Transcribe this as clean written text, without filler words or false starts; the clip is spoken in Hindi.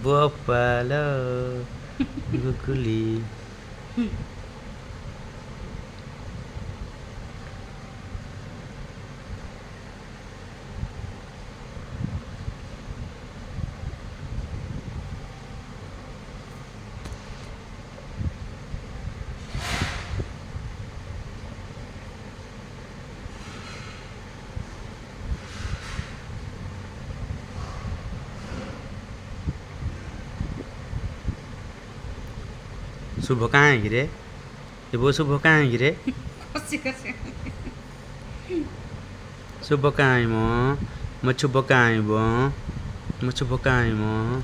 ବୋପାଲ ଗୁଗୁଲି। शुभ कहाँ है रे? ये वो शुभ कहाँ है रे? शुभ कहाँ है मो? शुभ कहाँ है वो? शुभ कहाँ है मो?